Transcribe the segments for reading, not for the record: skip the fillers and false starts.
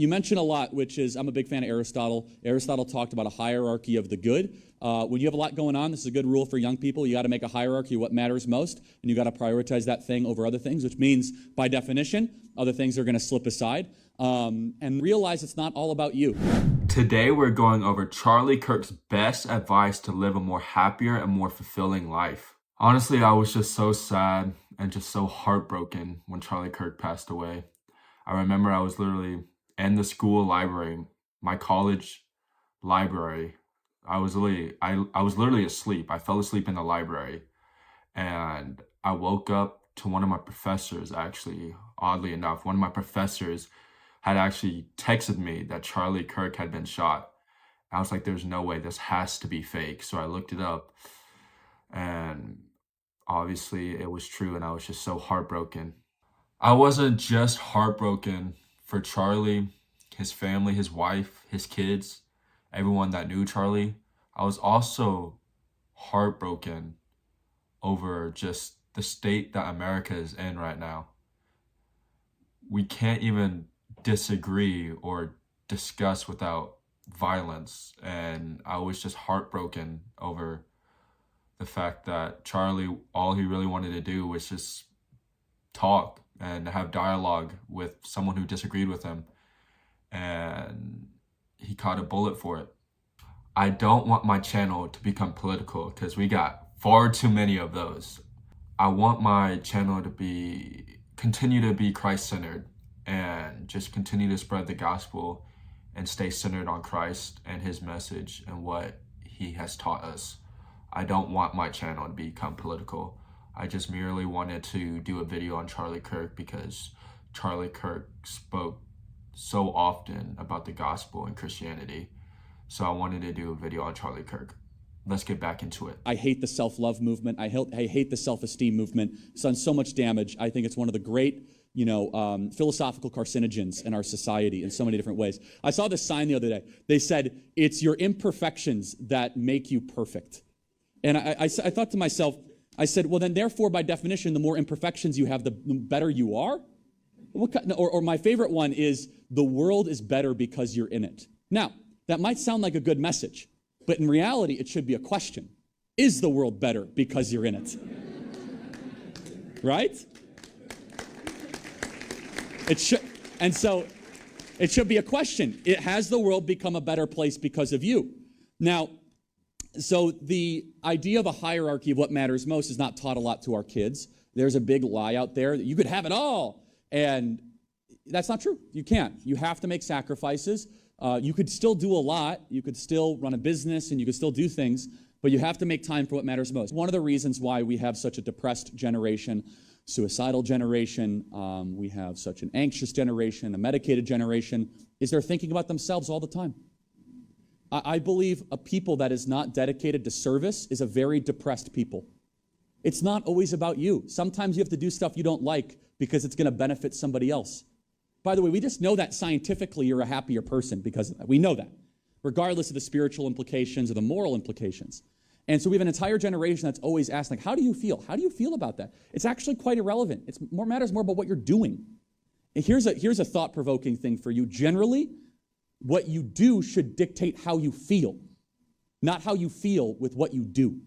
You mention a lot, which is, I'm a big fan of Aristotle. Aristotle talked about a hierarchy of the good. When you have a lot going on, this is a good rule for young people. You got to make a hierarchy of what matters most, and you got to prioritize that thing over other things, which means, by definition, other things are going to slip aside. And realize it's not all about you. Today, we're going over Charlie Kirk's best advice to live a more happier and more fulfilling life. Honestly, I was just so sad and just so heartbroken when Charlie Kirk passed away. I remember I was literally in the school library, my college library. I was literally asleep. I fell asleep in the library, and I woke up to one of my professors, actually, oddly enough. One of my professors had actually texted me that Charlie Kirk had been shot. I was like, there's no way, this has to be fake. So I looked it up, and obviously it was true, and I was just so heartbroken. I wasn't just heartbroken for Charlie, his family, his wife, his kids, everyone that knew Charlie. I was also heartbroken over just the state that America is in right now. We can't even disagree or discuss without violence, and I was just heartbroken over the fact that Charlie, all he really wanted to do was just talk and have dialogue with someone who disagreed with him, and he caught a bullet for it. I don't want my channel to become political because we got far too many of those. I want my channel to continue to be Christ-centered and just continue to spread the gospel and stay centered on Christ and his message and what he has taught us. I don't want my channel to become political. I just merely wanted to do a video on Charlie Kirk because Charlie Kirk spoke so often about the gospel and Christianity. So I wanted to do a video on Charlie Kirk. Let's get back into it. I hate the self-love movement. I hate the self-esteem movement. It's done so much damage. I think it's one of the great, philosophical carcinogens in our society in so many different ways. I saw this sign the other day. They said, it's your imperfections that make you perfect. And I thought to myself, I said, well, then therefore, by definition, the more imperfections you have, the better you are. Or my favorite one is, the world is better because you're in it. Now, that might sound like a good message, but in reality, it should be a question. Is the world better because you're in it? Right? It should, and so it should be a question. Has the world become a better place because of you? Now, so the idea of a hierarchy of what matters most is not taught a lot to our kids. There's a big lie out there that you could have it all, and that's not true. You can't. You have to make sacrifices. You could still do a lot. You could still run a business, and you could still do things, but you have to make time for what matters most. One of the reasons why we have such a depressed generation, suicidal generation, we have such an anxious generation, a medicated generation, is they're thinking about themselves all the time. I believe a people that is not dedicated to service is a very depressed people. It's not always about you. Sometimes you have to do stuff you don't like because it's going to benefit somebody else. By the way, we just know that scientifically you're a happier person because of that. We know that, regardless of the spiritual implications or the moral implications. And so we have an entire generation that's always asked, like, how do you feel? How do you feel about that? It's actually quite irrelevant. It matters more about what you're doing. And here's a thought-provoking thing for you. Generally, what you do should dictate how you feel, not how you feel with what you do.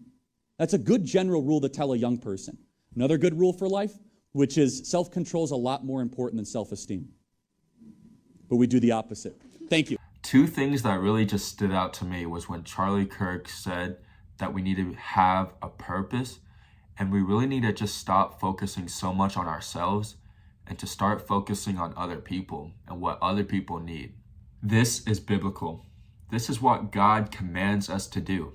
That's a good general rule to tell a young person. Another good rule for life, which is self-control is a lot more important than self-esteem. But we do the opposite. Thank you. Two things that really just stood out to me was when Charlie Kirk said that we need to have a purpose, and we really need to just stop focusing so much on ourselves and to start focusing on other people and what other people need. This is biblical. This is what God commands us to do.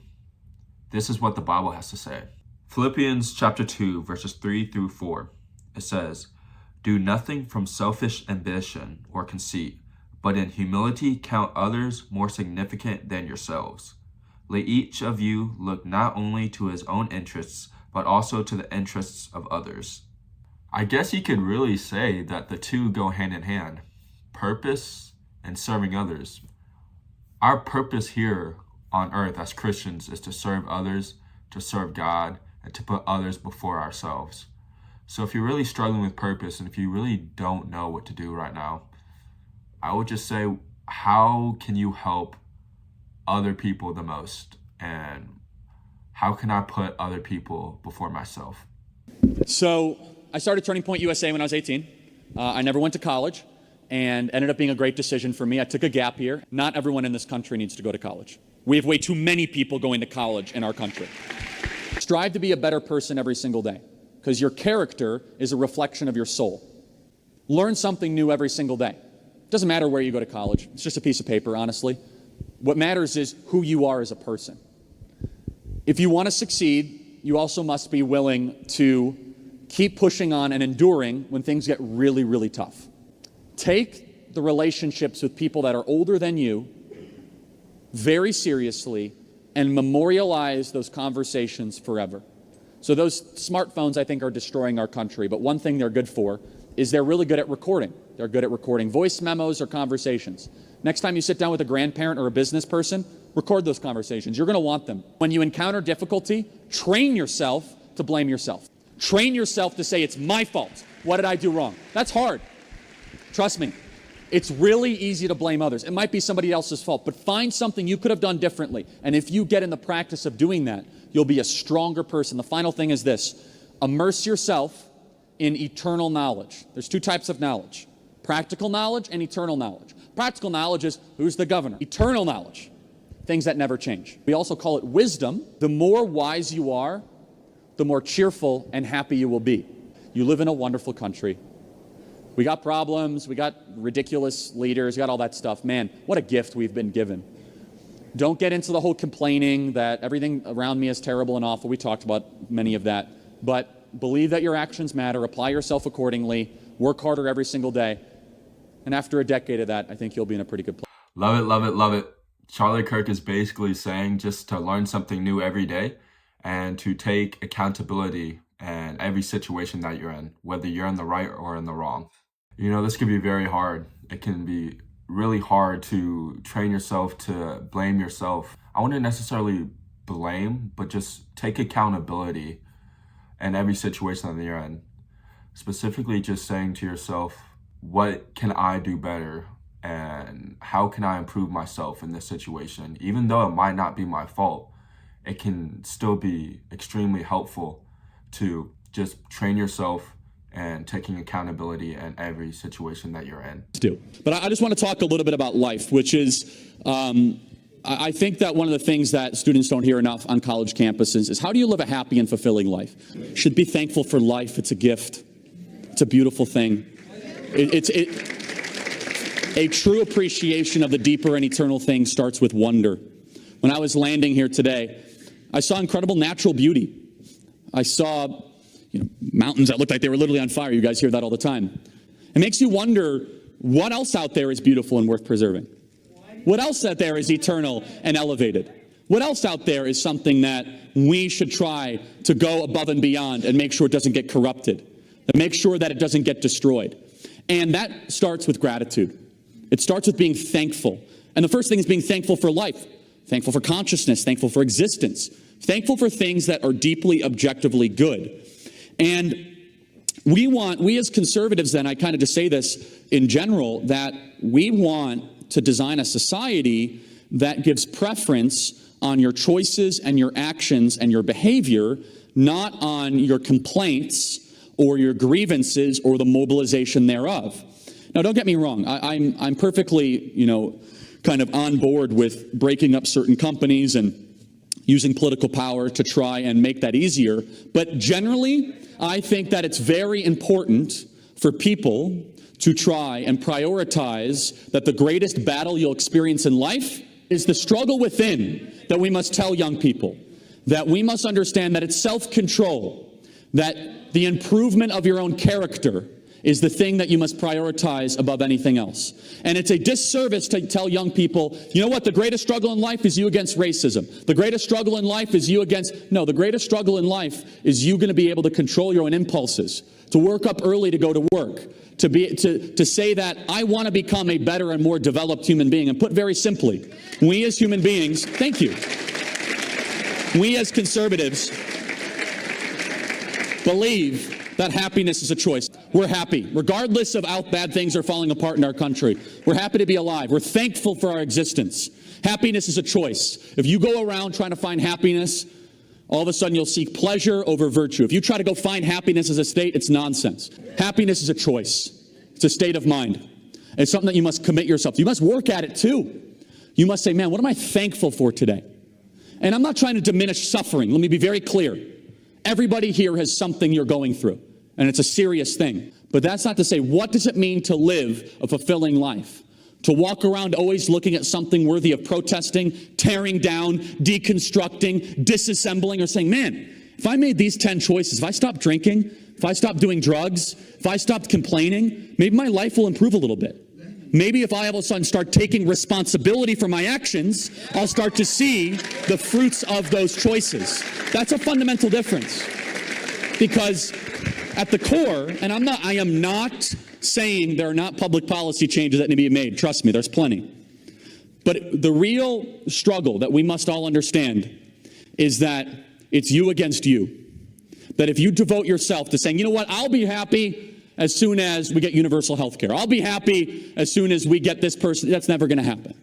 This is what the Bible has to say. Philippians chapter 2, verses 3 through 4. It says, "Do nothing from selfish ambition or conceit, but in humility count others more significant than yourselves. Let each of you look not only to his own interests, but also to the interests of others." I guess you could really say that the two go hand in hand. Purpose and serving others. Our purpose here on earth as Christians is to serve others, to serve God, and to put others before ourselves. So if you're really struggling with purpose, and if you really don't know what to do right now, I would just say, how can you help other people the most? And how can I put other people before myself? So I started Turning Point USA when I was 18. I never went to college and ended up being a great decision for me. I took a gap year. Not everyone in this country needs to go to college. We have way too many people going to college in our country. Strive to be a better person every single day, because your character is a reflection of your soul. Learn something new every single day. It doesn't matter where you go to college. It's just a piece of paper, honestly. What matters is who you are as a person. If you want to succeed, you also must be willing to keep pushing on and enduring when things get really, really tough. Take the relationships with people that are older than you very seriously and memorialize those conversations forever. So those smartphones, I think, are destroying our country, but one thing they're good for is they're really good at recording. They're good at recording voice memos or conversations. Next time you sit down with a grandparent or a business person, record those conversations. You're going to want them. When you encounter difficulty, train yourself to blame yourself. Train yourself to say, it's my fault. What did I do wrong? That's hard. Trust me. It's really easy to blame others. It might be somebody else's fault, but find something you could have done differently. And if you get in the practice of doing that, you'll be a stronger person. The final thing is this: immerse yourself in eternal knowledge. There's two types of knowledge: practical knowledge and eternal knowledge. Practical knowledge is who's the governor. Eternal knowledge, things that never change. We also call it wisdom. The more wise you are, the more cheerful and happy you will be. You live in a wonderful country. We got problems, we got ridiculous leaders, we got all that stuff. Man, what a gift we've been given. Don't get into the whole complaining that everything around me is terrible and awful. We talked about many of that. But believe that your actions matter, apply yourself accordingly, work harder every single day. And after a decade of that, I think you'll be in a pretty good place. Love it, love it, love it. Charlie Kirk is basically saying just to learn something new every day and to take accountability in every situation that you're in, whether you're in the right or in the wrong. You know, this can be very hard. It can be really hard to train yourself to blame yourself. I wouldn't necessarily blame, but just take accountability in every situation that you're in. Specifically just saying to yourself, what can I do better? And how can I improve myself in this situation? Even though it might not be my fault, it can still be extremely helpful to just train yourself and taking accountability in every situation that you're in. But I just want to talk a little bit about life, which is, I think that one of the things that students don't hear enough on college campuses is, how do you live a happy and fulfilling life? You should be thankful for life. It's a gift. It's a beautiful thing. A true appreciation of the deeper and eternal thing starts with wonder. When I was landing here today, I saw incredible natural beauty. I saw mountains that looked like they were literally on fire. You guys hear that all the time. It makes you wonder, what else out there is beautiful and worth preserving? What else out there is eternal and elevated? What else out there is something that we should try to go above and beyond and make sure it doesn't get corrupted, and make sure that it doesn't get destroyed? And that starts with gratitude. It starts with being thankful. And the first thing is being thankful for life, thankful for consciousness, thankful for existence, thankful for things that are deeply objectively good. And we as conservatives then, I kind of just say this in general, that we want to design a society that gives preference on your choices and your actions and your behavior, not on your complaints or your grievances or the mobilization thereof. Now, don't get me wrong. I'm perfectly, kind of on board with breaking up certain companies and using political power to try and make that easier. But generally, I think that it's very important for people to try and prioritize that the greatest battle you'll experience in life is the struggle within, that we must tell young people, that we must understand that it's self-control, that the improvement of your own character is the thing that you must prioritize above anything else. And it's a disservice to tell young people, you know what, the greatest struggle in life is you against racism. The greatest struggle in life is you against... No, the greatest struggle in life is you going to be able to control your own impulses, to work up early to go to work, to say that I want to become a better and more developed human being. And put very simply, we as human beings, thank you, we as conservatives believe that happiness is a choice. We're happy, regardless of how bad things are falling apart in our country. We're happy to be alive. We're thankful for our existence. Happiness is a choice. If you go around trying to find happiness, all of a sudden you'll seek pleasure over virtue. If you try to go find happiness as a state, it's nonsense. Happiness is a choice. It's a state of mind. It's something that you must commit yourself to. You must work at it too. You must say, man, what am I thankful for today? And I'm not trying to diminish suffering. Let me be very clear. Everybody here has something you're going through, and it's a serious thing. But that's not to say, what does it mean to live a fulfilling life? To walk around always looking at something worthy of protesting, tearing down, deconstructing, disassembling, or saying, man, if I made these 10 choices, if I stopped drinking, if I stopped doing drugs, if I stopped complaining, maybe my life will improve a little bit. Maybe if I all of a sudden start taking responsibility for my actions, I'll start to see the fruits of those choices. That's a fundamental difference. Because at the core, and I am not saying there are not public policy changes that need to be made. Trust me, there's plenty. But the real struggle that we must all understand is that it's you against you. That if you devote yourself to saying, you know what, I'll be happy as soon as we get universal health care. I'll be happy as soon as we get this person. That's never going to happen.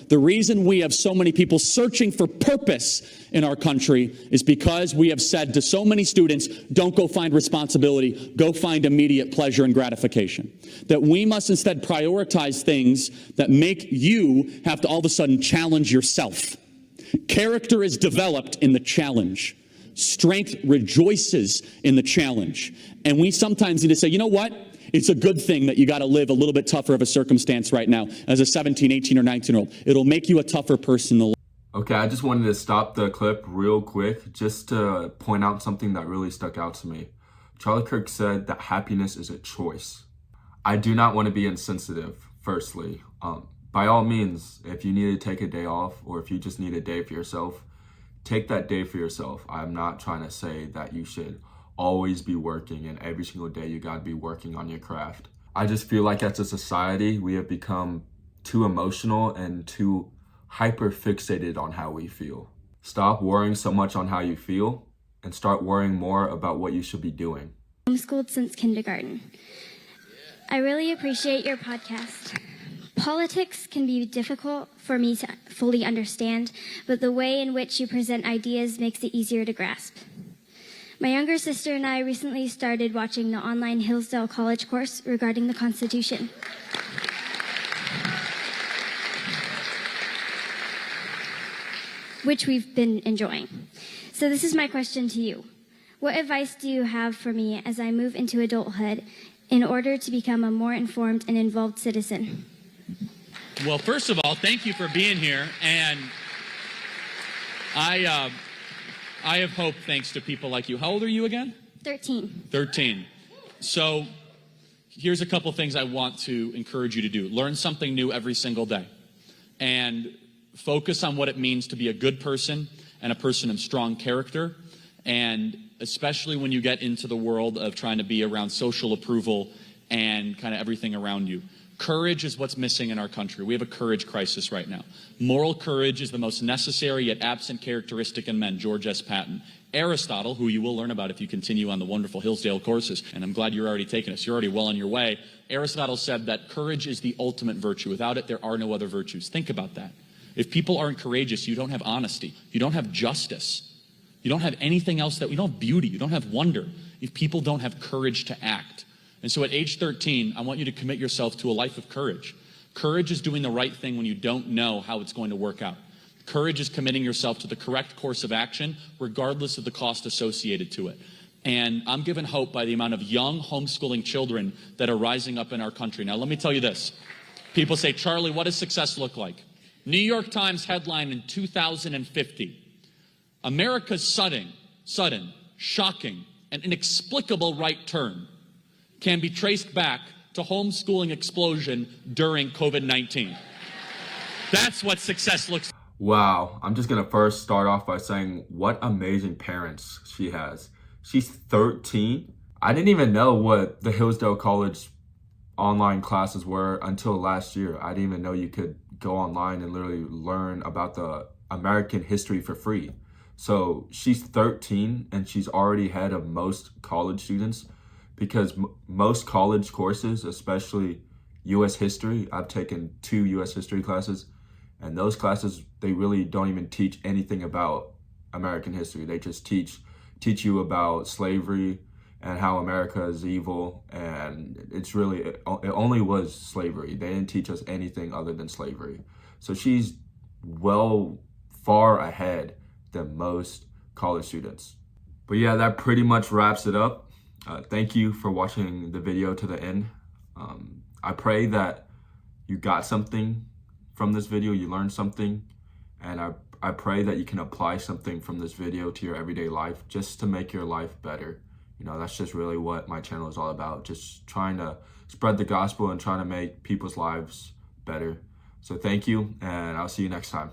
The reason we have so many people searching for purpose in our country is because we have said to so many students, don't go find responsibility, go find immediate pleasure and gratification. That we must instead prioritize things that make you have to all of a sudden challenge yourself. Character is developed in the challenge. Strength rejoices in the challenge. And we sometimes need to say, you know what? It's a good thing that you got to live a little bit tougher of a circumstance right now as a 17, 18, or 19-year-old. It'll make you a tougher person to live. Okay, I just wanted to stop the clip real quick just to point out something that really stuck out to me. Charlie Kirk said that happiness is a choice. I do not want to be insensitive, firstly. By all means, if you need to take a day off or if you just need a day for yourself, take that day for yourself. I'm not trying to say that you should always be working and every single day you got to be working on your craft. I just feel like as a society, we have become too emotional and too hyper fixated on how we feel. Stop worrying so much on how you feel and start worrying more about what you should be doing. Homeschooled since kindergarten. I really appreciate your podcast. Politics can be difficult for me to fully understand, but the way in which you present ideas makes it easier to grasp. My younger sister and I recently started watching the online Hillsdale College course regarding the Constitution. Which we've been enjoying. So this is my question to you. What advice do you have for me as I move into adulthood in order to become a more informed and involved citizen? Well, first of all, thank you for being here. And I have hope thanks to people like you. How old are you again? 13. 13. So here's a couple things I want to encourage you to do. Learn something new every single day. And focus on what it means to be a good person and a person of strong character. And especially when you get into the world of trying to be around social approval and kind of everything around you. Courage is what's missing in our country. We have a courage crisis right now. Moral courage is the most necessary yet absent characteristic in men, George S. Patton. Aristotle, who you will learn about if you continue on the wonderful Hillsdale courses, and I'm glad you're already taking us, you're already well on your way. Aristotle said that courage is the ultimate virtue. Without it, there are no other virtues. Think about that. If people aren't courageous, you don't have honesty, you don't have justice, you don't have anything else you don't have beauty, you don't have wonder, if people don't have courage to act. And so at age 13, I want you to commit yourself to a life of courage. Courage is doing the right thing when you don't know how it's going to work out. Courage is committing yourself to the correct course of action, regardless of the cost associated to it. And I'm given hope by the amount of young homeschooling children that are rising up in our country. Now, let me tell you this. People say, Charlie, what does success look like? New York Times headline in 2050, America's sudden, shocking, and inexplicable right turn can be traced back to homeschooling explosion during COVID-19. That's what success looks like. Wow, I'm just gonna first start off by saying what amazing parents she has. She's 13. I didn't even know what the Hillsdale College online classes were until last year. I didn't even know you could go online and literally learn about the American history for free. So she's 13 and she's already ahead of most college students because most college courses, especially U.S. history, I've taken 2 U.S. history classes, and those classes, they really don't even teach anything about American history. They just teach you about slavery and how America is evil, and it's really, it only was slavery. They didn't teach us anything other than slavery. So she's far ahead than most college students. But yeah, that pretty much wraps it up. Thank you for watching the video to the end. I pray that you got something from this video, you learned something, and I pray that you can apply something from this video to your everyday life just to make your life better. You know, that's just really what my channel is all about, just trying to spread the gospel and trying to make people's lives better. So thank you, and I'll see you next time.